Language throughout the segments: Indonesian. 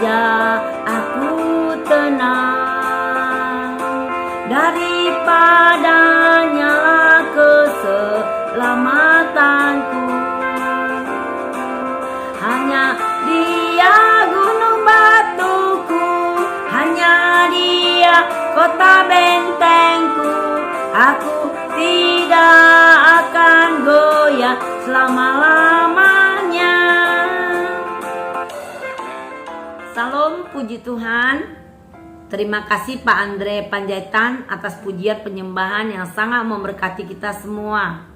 saja aku tenang, daripadanya keselamatanku. Hanya Dia gunung batuku, hanya Dia kota bentengku. Aku tidak akan goyah selama-lamanya. Salam, puji Tuhan. Terima kasih Pak Andre Panjaitan atas pujian penyembahan yang sangat memberkati kita semua.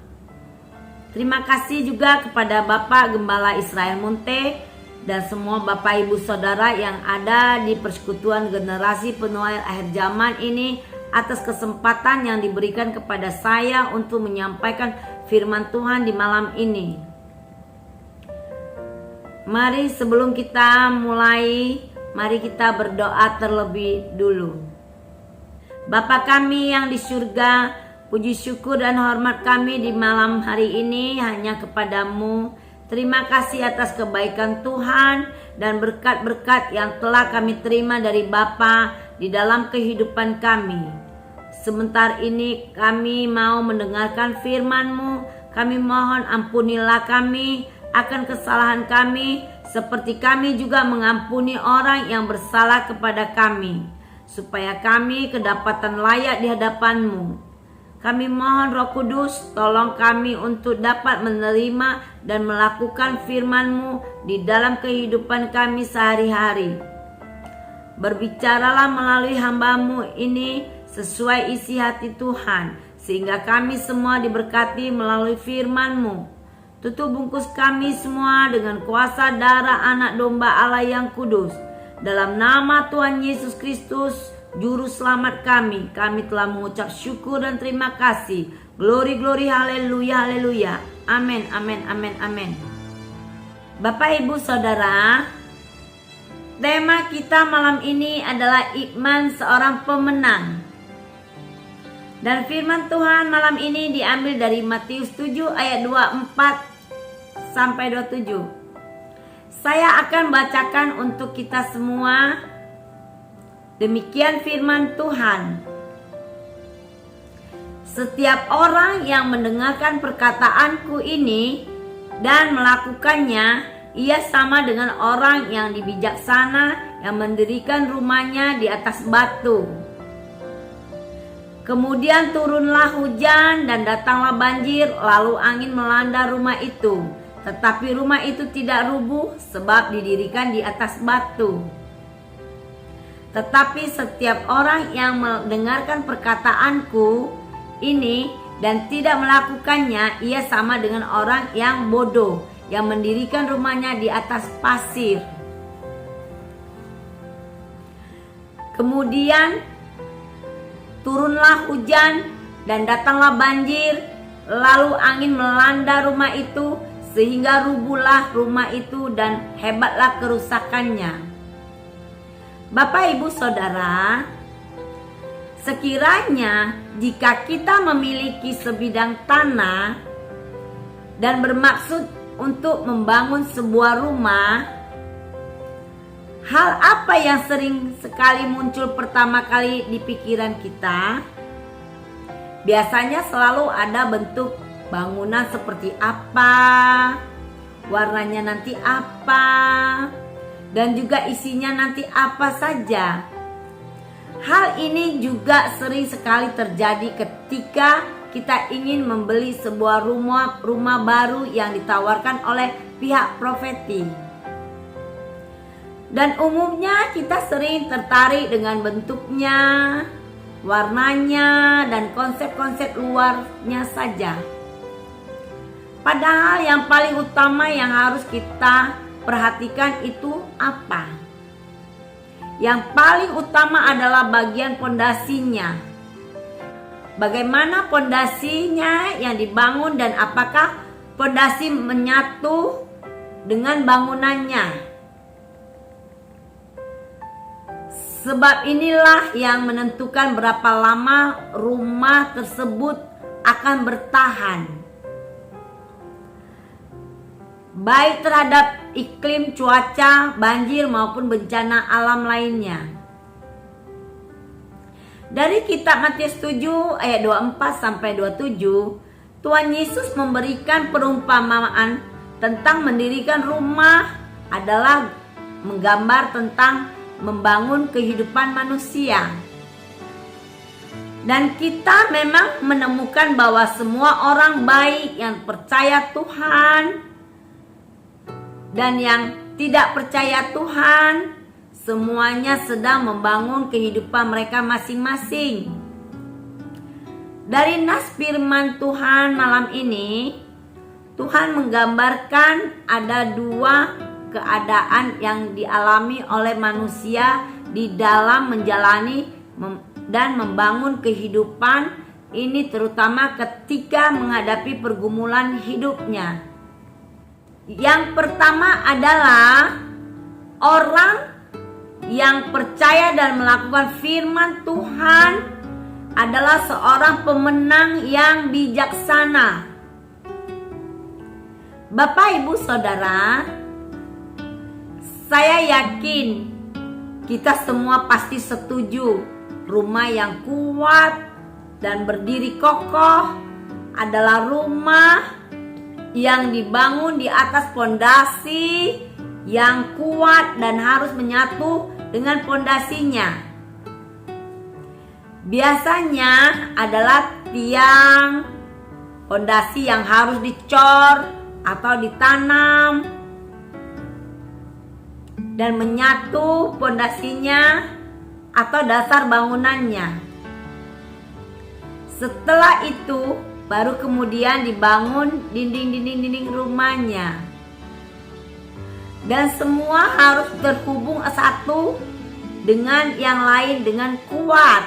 Terima kasih juga kepada Bapak Gembala Israel Munte dan semua Bapak Ibu Saudara yang ada di persekutuan generasi penuai akhir zaman ini atas kesempatan yang diberikan kepada saya untuk menyampaikan firman Tuhan di malam ini. Mari sebelum kita mulai, mari kita berdoa terlebih dulu. Bapa kami yang di surga, puji syukur dan hormat kami di malam hari ini hanya kepadamu. Terima kasih atas kebaikan Tuhan dan berkat-berkat yang telah kami terima dari Bapa di dalam kehidupan kami. Sebentar ini kami mau mendengarkan firman-Mu. Kami mohon ampunilah kami akan kesalahan kami, seperti kami juga mengampuni orang yang bersalah kepada kami, supaya kami kedapatan layak di hadapan-Mu. Kami mohon Roh Kudus, tolong kami untuk dapat menerima dan melakukan firman-Mu di dalam kehidupan kami sehari-hari. Berbicaralah melalui hamba-Mu ini sesuai isi hati Tuhan, sehingga kami semua diberkati melalui firman-Mu. Tutup bungkus kami semua dengan kuasa darah Anak Domba Allah yang kudus. Dalam nama Tuhan Yesus Kristus, Juru Selamat kami telah mengucap syukur dan terima kasih. Glory, glory, haleluya, haleluya. Amin, amin, amin, amin. Bapak, Ibu, Saudara, tema kita malam ini adalah iman seorang pemenang. Dan firman Tuhan malam ini diambil dari Matius 7 ayat 24 sampai 27. Saya akan bacakan untuk kita semua. Demikian firman Tuhan. Setiap orang yang mendengarkan perkataanku ini dan melakukannya, ia sama dengan orang yang bijaksana yang mendirikan rumahnya di atas batu. Kemudian turunlah hujan dan datanglah banjir, lalu angin melanda rumah itu. Tetapi rumah itu tidak rubuh sebab didirikan di atas batu. Tetapi setiap orang yang mendengarkan perkataanku ini dan tidak melakukannya, ia sama dengan orang yang bodoh yang mendirikan rumahnya di atas pasir. Kemudian turunlah hujan dan datanglah banjir, lalu angin melanda rumah itu sehingga rubuhlah rumah itu dan hebatlah kerusakannya. Bapak, Ibu, Saudara, sekiranya jika kita memiliki sebidang tanah dan bermaksud untuk membangun sebuah rumah, hal apa yang sering sekali muncul pertama kali di pikiran kita? Biasanya selalu ada bentuk bangunan seperti apa, warnanya nanti apa, dan juga isinya nanti apa saja. Hal ini juga sering sekali terjadi ketika kita ingin membeli sebuah rumah baru yang ditawarkan oleh pihak profeti. Dan umumnya kita sering tertarik dengan bentuknya, warnanya, dan konsep-konsep luarnya saja. Padahal yang paling utama yang harus kita perhatikan itu apa? Yang paling utama adalah bagian pondasinya. Bagaimana pondasinya yang dibangun dan apakah pondasi menyatu dengan bangunannya? Sebab inilah yang menentukan berapa lama rumah tersebut akan bertahan. baik terhadap iklim, cuaca, banjir maupun bencana alam lainnya. Dari kitab Matius 7 ayat 24 sampai 27, Tuhan Yesus memberikan perumpamaan tentang mendirikan rumah adalah menggambar tentang membangun kehidupan manusia. Dan kita memang menemukan bahwa semua orang baik yang percaya Tuhan dan yang tidak percaya Tuhan, semuanya sedang membangun kehidupan mereka masing-masing. Dari nas firman Tuhan malam ini, Tuhan menggambarkan ada dua keadaan yang dialami oleh manusia di dalam menjalani dan membangun kehidupan ini, terutama ketika menghadapi pergumulan hidupnya. Yang pertama adalah orang yang percaya dan melakukan firman Tuhan adalah seorang pemenang yang bijaksana. Bapak, Ibu, Saudara, saya yakin kita semua pasti setuju rumah yang kuat dan berdiri kokoh adalah rumah yang dibangun di atas fondasi yang kuat dan harus menyatu dengan fondasinya. Biasanya adalah tiang fondasi yang harus dicor atau ditanam dan menyatu fondasinya atau dasar bangunannya. Setelah itu baru kemudian dibangun dinding-dinding rumahnya. Dan semua harus terhubung satu dengan yang lain dengan kuat.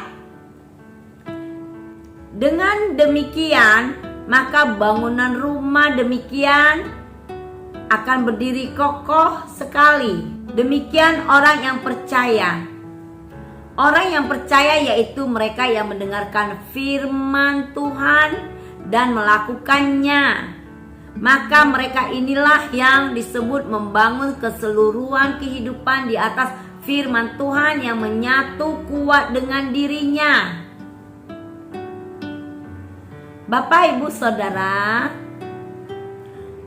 Dengan demikian, maka bangunan rumah demikian akan berdiri kokoh sekali. Demikian orang yang percaya. Orang yang percaya yaitu mereka yang mendengarkan firman Tuhan dan melakukannya. Maka mereka inilah yang disebut membangun keseluruhan kehidupan di atas firman Tuhan yang menyatu kuat dengan dirinya. Bapak, Ibu, Saudara,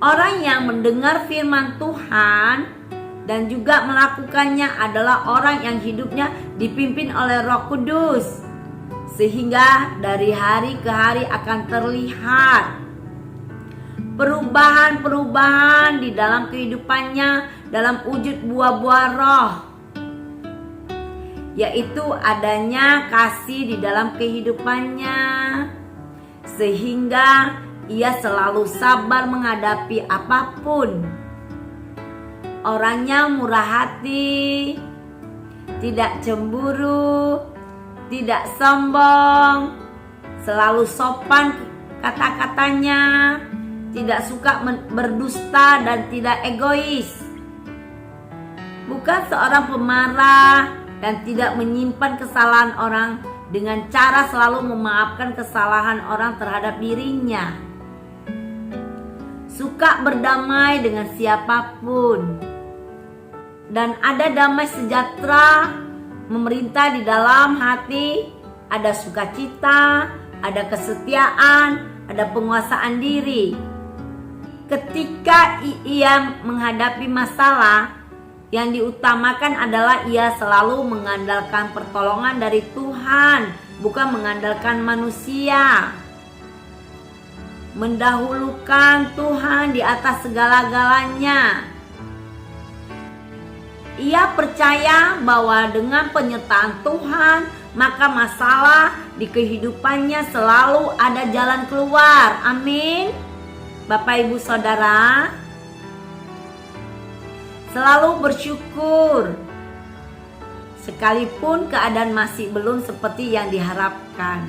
orang yang mendengar firman Tuhan dan juga melakukannya adalah orang yang hidupnya dipimpin oleh Roh Kudus, sehingga dari hari ke hari akan terlihat perubahan-perubahan di dalam kehidupannya dalam wujud buah-buah roh, yaitu adanya kasih di dalam kehidupannya, sehingga ia selalu sabar menghadapi apapun. Orangnya murah hati, tidak cemburu, tidak sombong, selalu sopan kata-katanya, tidak suka berdusta dan tidak egois. Bukan seorang pemarah dan tidak menyimpan kesalahan orang dengan cara selalu memaafkan kesalahan orang terhadap dirinya. Suka berdamai dengan siapapun. Dan ada damai sejahtera memerintah di dalam hati, ada sukacita, ada kesetiaan, ada penguasaan diri. Ketika ia menghadapi masalah, yang diutamakan adalah ia selalu mengandalkan pertolongan dari Tuhan, bukan mengandalkan manusia. Mendahulukan Tuhan di atas segala-galanya. Ia percaya bahwa dengan penyertaan Tuhan, maka masalah di kehidupannya selalu ada jalan keluar. Amin. Bapak, Ibu, Saudara, selalu bersyukur sekalipun keadaan masih belum seperti yang diharapkan.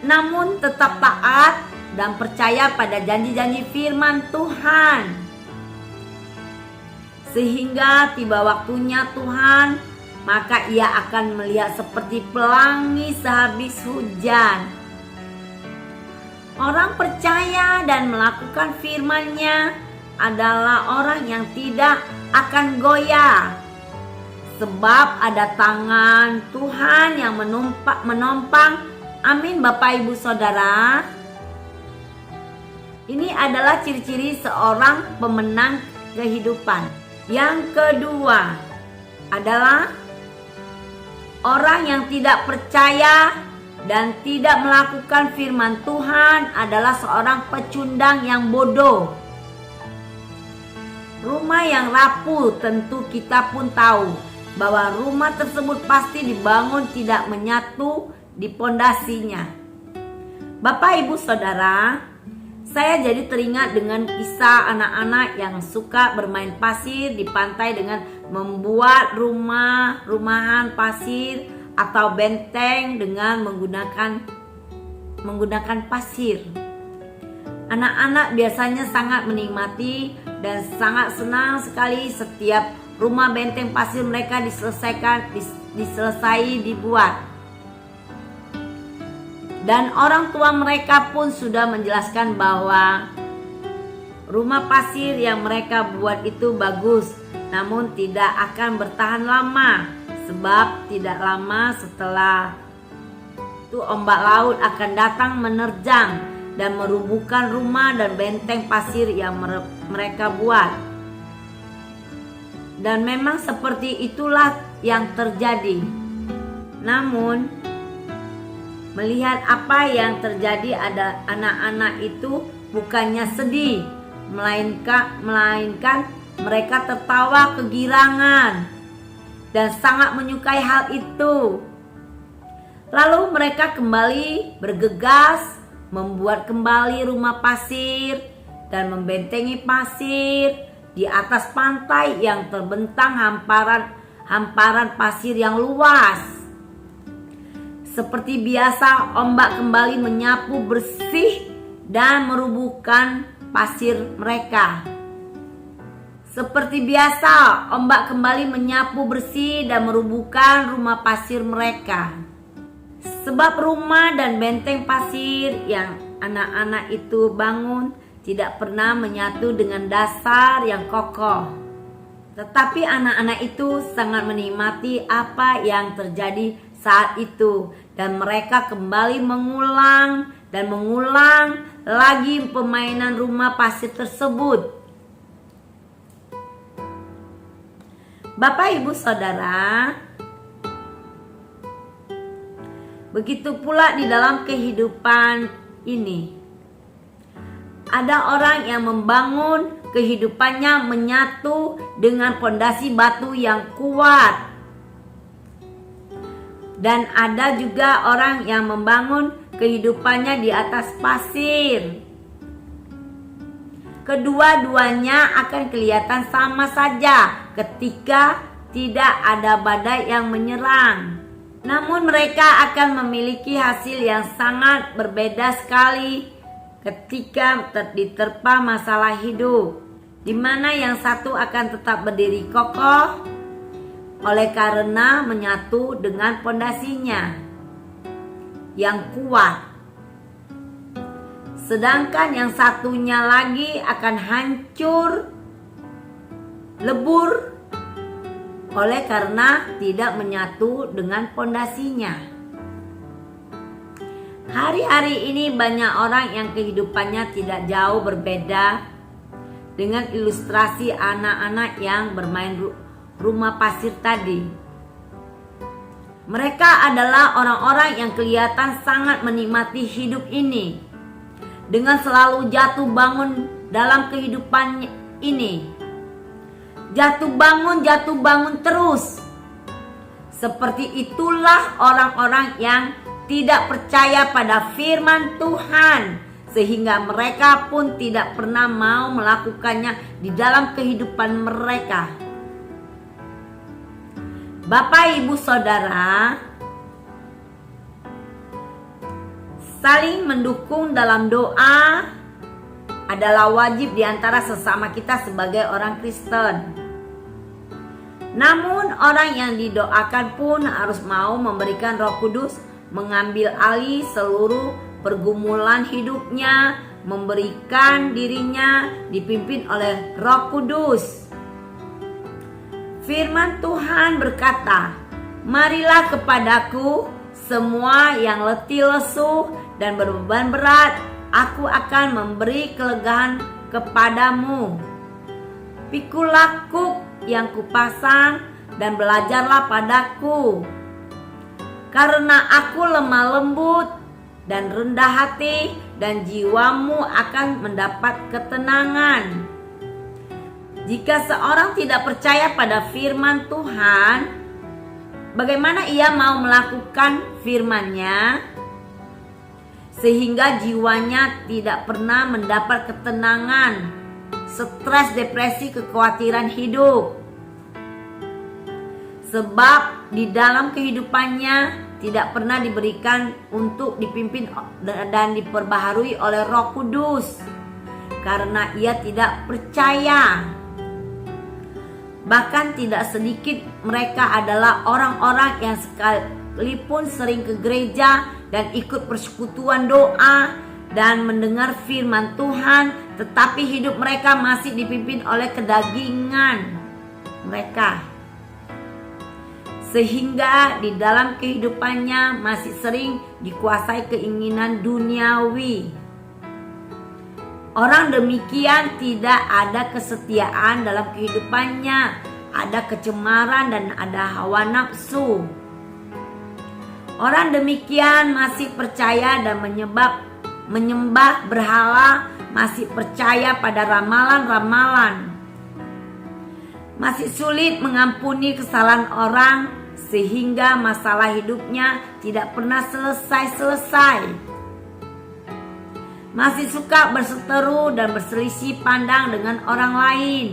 Namun tetap taat dan percaya pada janji-janji firman Tuhan. Sehingga tiba waktunya Tuhan, maka ia akan melihat seperti pelangi sehabis hujan. Orang percaya dan melakukan firman-Nya, adalah orang yang tidak akan goyah. Sebab ada tangan Tuhan yang menopang. Amin Bapak Ibu Saudara. Ini adalah ciri-ciri seorang pemenang kehidupan. Yang kedua adalah orang yang tidak percaya dan tidak melakukan firman Tuhan adalah seorang pecundang yang bodoh. Rumah yang rapuh, tentu kita pun tahu bahwa rumah tersebut pasti dibangun tidak menyatu di pondasinya. Bapak Ibu Saudara, saya jadi teringat dengan kisah anak-anak yang suka bermain pasir di pantai dengan membuat rumahan pasir atau benteng dengan menggunakan pasir. Anak-anak biasanya sangat menikmati dan sangat senang sekali setiap rumah benteng pasir mereka diselesai dibuat. Dan orang tua mereka pun sudah menjelaskan bahwa rumah pasir yang mereka buat itu bagus, namun tidak akan bertahan lama, sebab tidak lama setelah itu ombak laut akan datang menerjang dan merubuhkan rumah dan benteng pasir yang mereka buat. Dan memang seperti itulah yang terjadi. Namun melihat apa yang terjadi, ada anak-anak itu bukannya sedih, melainkan mereka tertawa kegirangan dan sangat menyukai hal itu. Lalu mereka kembali bergegas membuat kembali rumah pasir dan membentengi pasir di atas pantai yang terbentang hamparan pasir yang luas. Seperti biasa, ombak kembali menyapu bersih dan merubuhkan pasir mereka. Seperti biasa, ombak kembali menyapu bersih dan merubuhkan rumah pasir mereka. Sebab rumah dan benteng pasir yang anak-anak itu bangun tidak pernah menyatu dengan dasar yang kokoh. Tetapi anak-anak itu sangat menikmati apa yang terjadi saat itu, dan mereka kembali mengulang lagi permainan rumah pasir tersebut. Bapak Ibu Saudara, begitu pula di dalam kehidupan ini. Ada orang yang membangun kehidupannya menyatu dengan pondasi batu yang kuat. Dan ada juga orang yang membangun kehidupannya di atas pasir. Kedua-duanya akan kelihatan sama saja ketika tidak ada badai yang menyerang. Namun mereka akan memiliki hasil yang sangat berbeda sekali ketika diterpa masalah hidup, di mana yang satu akan tetap berdiri kokoh oleh karena menyatu dengan pondasinya yang kuat. Sedangkan yang satunya lagi akan hancur, lebur oleh karena tidak menyatu dengan pondasinya. Hari-hari ini banyak orang yang kehidupannya tidak jauh berbeda dengan ilustrasi anak-anak yang bermain rumah pasir tadi. Mereka adalah orang-orang yang kelihatan sangat menikmati hidup ini, dengan selalu jatuh bangun dalam kehidupan ini. Jatuh bangun terus. Seperti itulah orang-orang yang tidak percaya pada firman Tuhan, sehingga mereka pun tidak pernah mau melakukannya di dalam kehidupan mereka. Bapak Ibu Saudara, saling mendukung dalam doa adalah wajib di antara sesama kita sebagai orang Kristen. Namun orang yang didoakan pun harus mau memberikan Roh Kudus mengambil alih seluruh pergumulan hidupnya memberikan dirinya dipimpin oleh Roh Kudus. Firman Tuhan berkata, "Marilah kepadaku semua yang letih lesu dan berbeban berat, aku akan memberi kelegaan kepadamu. Pikulah kuk yang kupasang dan belajarlah padaku, karena aku lemah lembut dan rendah hati, dan jiwamu akan mendapat ketenangan." Jika seorang tidak percaya pada firman Tuhan, bagaimana ia mau melakukan firman-Nya sehingga jiwanya tidak pernah mendapat ketenangan, stres, depresi, kekhawatiran hidup? Sebab di dalam kehidupannya tidak pernah diberikan untuk dipimpin dan diperbaharui oleh Roh Kudus, karena ia tidak percaya. Bahkan tidak sedikit mereka adalah orang-orang yang sekalipun sering ke gereja dan ikut persekutuan doa dan mendengar firman Tuhan, tetapi hidup mereka masih dipimpin oleh kedagingan mereka, sehingga di dalam kehidupannya masih sering dikuasai keinginan duniawi. Orang demikian tidak ada kesetiaan dalam kehidupannya, ada kecemaran dan ada hawa nafsu. Orang demikian masih percaya dan menyembah berhala, masih percaya pada ramalan-ramalan, masih sulit mengampuni kesalahan orang, sehingga masalah hidupnya tidak pernah selesai-selesai. Masih suka berseteru dan berselisih pandang dengan orang lain.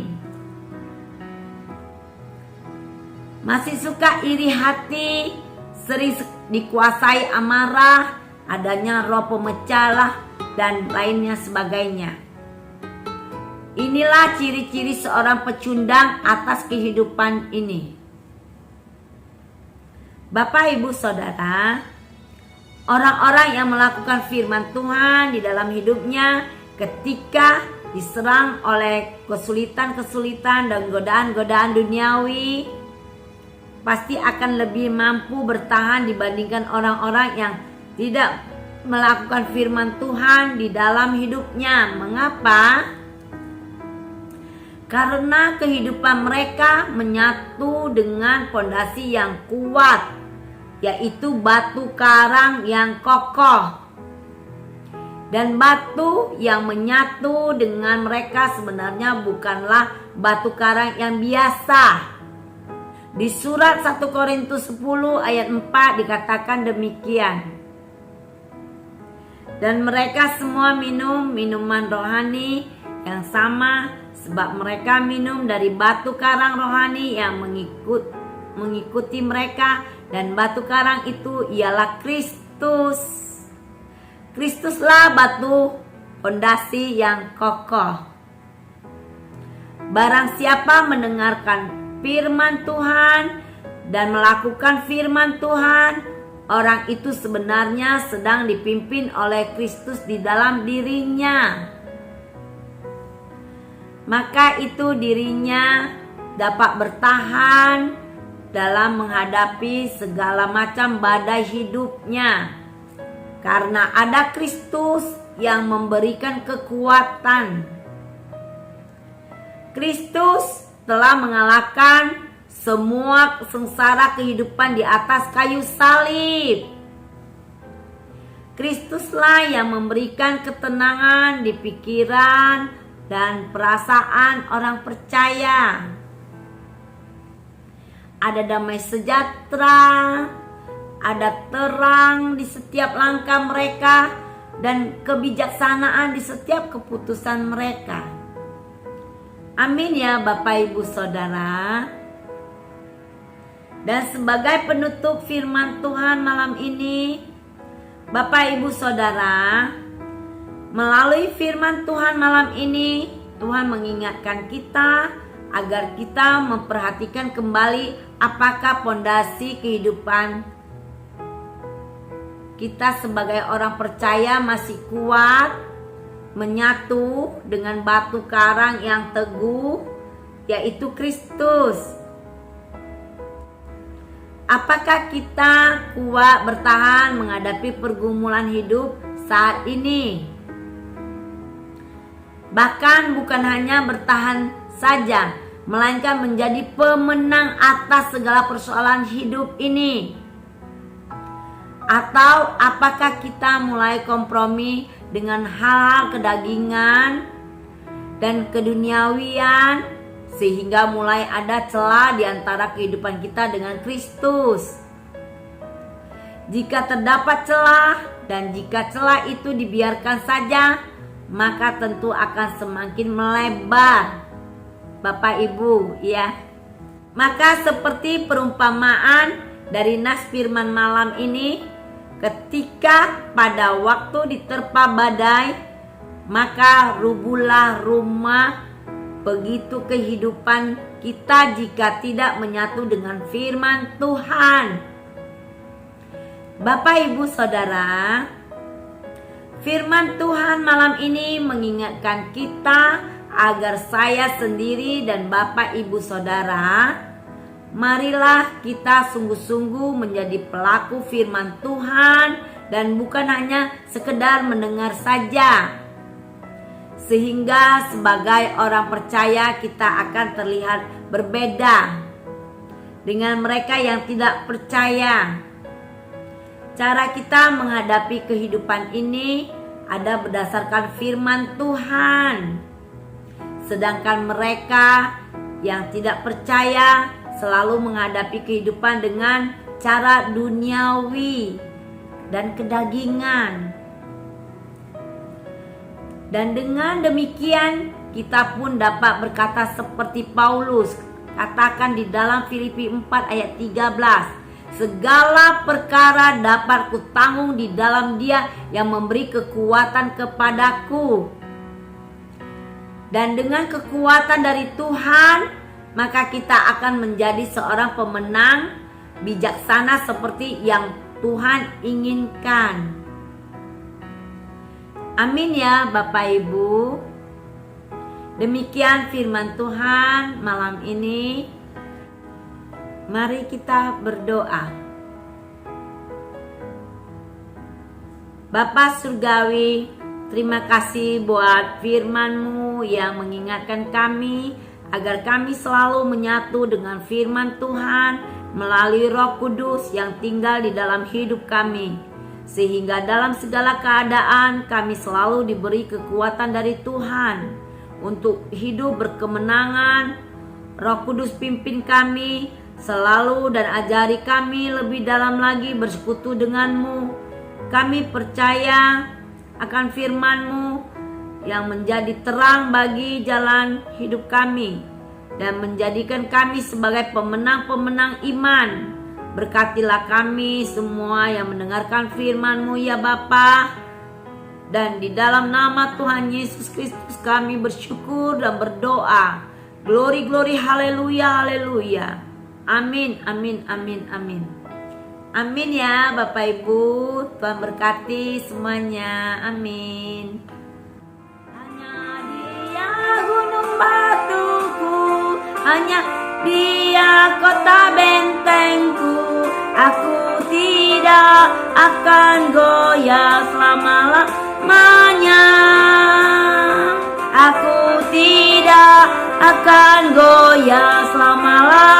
Masih suka iri hati, sering dikuasai amarah, adanya roh pemecah dan lainnya sebagainya. Inilah ciri-ciri seorang pecundang atas kehidupan ini. Bapak, Ibu, Saudara, orang-orang yang melakukan firman Tuhan di dalam hidupnya ketika diserang oleh kesulitan-kesulitan dan godaan-godaan duniawi, pasti akan lebih mampu bertahan dibandingkan orang-orang yang tidak melakukan firman Tuhan di dalam hidupnya. Mengapa? Karena kehidupan mereka menyatu dengan fondasi yang kuat, yaitu batu karang yang kokoh. Dan batu yang menyatu dengan mereka sebenarnya bukanlah batu karang yang biasa. Di surat 1 Korintus 10 ayat 4 dikatakan demikian. Dan mereka semua minum minuman rohani yang sama, sebab mereka minum dari batu karang rohani yang mengikuti mereka, dan batu karang itu ialah Kristus. Kristuslah batu fondasi yang kokoh. Barang siapa mendengarkan firman Tuhan dan melakukan firman Tuhan, orang itu sebenarnya sedang dipimpin oleh Kristus di dalam dirinya. Maka itu dirinya dapat bertahan dalam menghadapi segala macam badai hidupnya, karena ada Kristus yang memberikan kekuatan. Kristus telah mengalahkan semua sengsara kehidupan di atas kayu salib. Kristuslah yang memberikan ketenangan di pikiran dan perasaan orang percaya. Ada damai sejahtera, ada terang di setiap langkah mereka, dan kebijaksanaan di setiap keputusan mereka. Amin ya Bapak, Ibu, Saudara. Dan sebagai penutup firman Tuhan malam ini, Bapak, Ibu, Saudara, melalui firman Tuhan malam ini, Tuhan mengingatkan kita agar kita memperhatikan kembali apakah fondasi kehidupan kita sebagai orang percaya masih kuat, menyatu dengan batu karang yang teguh, yaitu Kristus. Apakah kita kuat bertahan menghadapi pergumulan hidup saat ini? Bahkan bukan hanya bertahan saja, melainkan menjadi pemenang atas segala persoalan hidup ini. Atau apakah kita mulai kompromi dengan hal-hal kedagingan dan keduniawian, sehingga mulai ada celah di antara kehidupan kita dengan Kristus? Jika terdapat celah, dan jika celah itu dibiarkan saja, maka tentu akan semakin melebar, Bapak Ibu, ya. Maka seperti perumpamaan dari nas firman malam ini, ketika pada waktu diterpa badai, maka rubuhlah rumah. Begitu kehidupan kita jika tidak menyatu dengan firman Tuhan. Bapak Ibu Saudara, firman Tuhan malam ini mengingatkan kita agar saya sendiri dan Bapak Ibu Saudara, marilah kita sungguh-sungguh menjadi pelaku firman Tuhan dan bukan hanya sekedar mendengar saja. Sehingga sebagai orang percaya kita akan terlihat berbeda dengan mereka yang tidak percaya. Cara kita menghadapi kehidupan ini ada berdasarkan firman Tuhan. Sedangkan mereka yang tidak percaya selalu menghadapi kehidupan dengan cara duniawi dan kedagingan. Dan dengan demikian kita pun dapat berkata seperti Paulus katakan di dalam Filipi 4 ayat 13. Segala perkara dapat kutanggung di dalam Dia yang memberi kekuatan kepadaku. Dan dengan kekuatan dari Tuhan, maka kita akan menjadi seorang pemenang bijaksana seperti yang Tuhan inginkan. Amin ya Bapak Ibu. Demikian firman Tuhan malam ini. Mari kita berdoa. Bapa Surgawi, terima kasih buat firman-Mu yang mengingatkan kami agar kami selalu menyatu dengan firman Tuhan melalui Roh Kudus yang tinggal di dalam hidup kami. Sehingga dalam segala keadaan kami selalu diberi kekuatan dari Tuhan untuk hidup berkemenangan. Roh Kudus pimpin kami selalu dan ajari kami lebih dalam lagi bersekutu dengan-Mu. Kami percaya akan firman-Mu yang menjadi terang bagi jalan hidup kami dan menjadikan kami sebagai pemenang-pemenang iman. Berkatilah kami semua yang mendengarkan firman-Mu ya Bapa. Dan di dalam nama Tuhan Yesus Kristus kami bersyukur dan berdoa. Glory, glory, haleluya, haleluya. Amin, amin, amin, amin. Amin ya Bapak Ibu. Tuhan berkati semuanya. Amin. Hanya Dia gunung batuku, hanya Dia kota bentengku. Aku tidak akan goyah selama-lamanya. Aku tidak akan goyah selama-lamanya.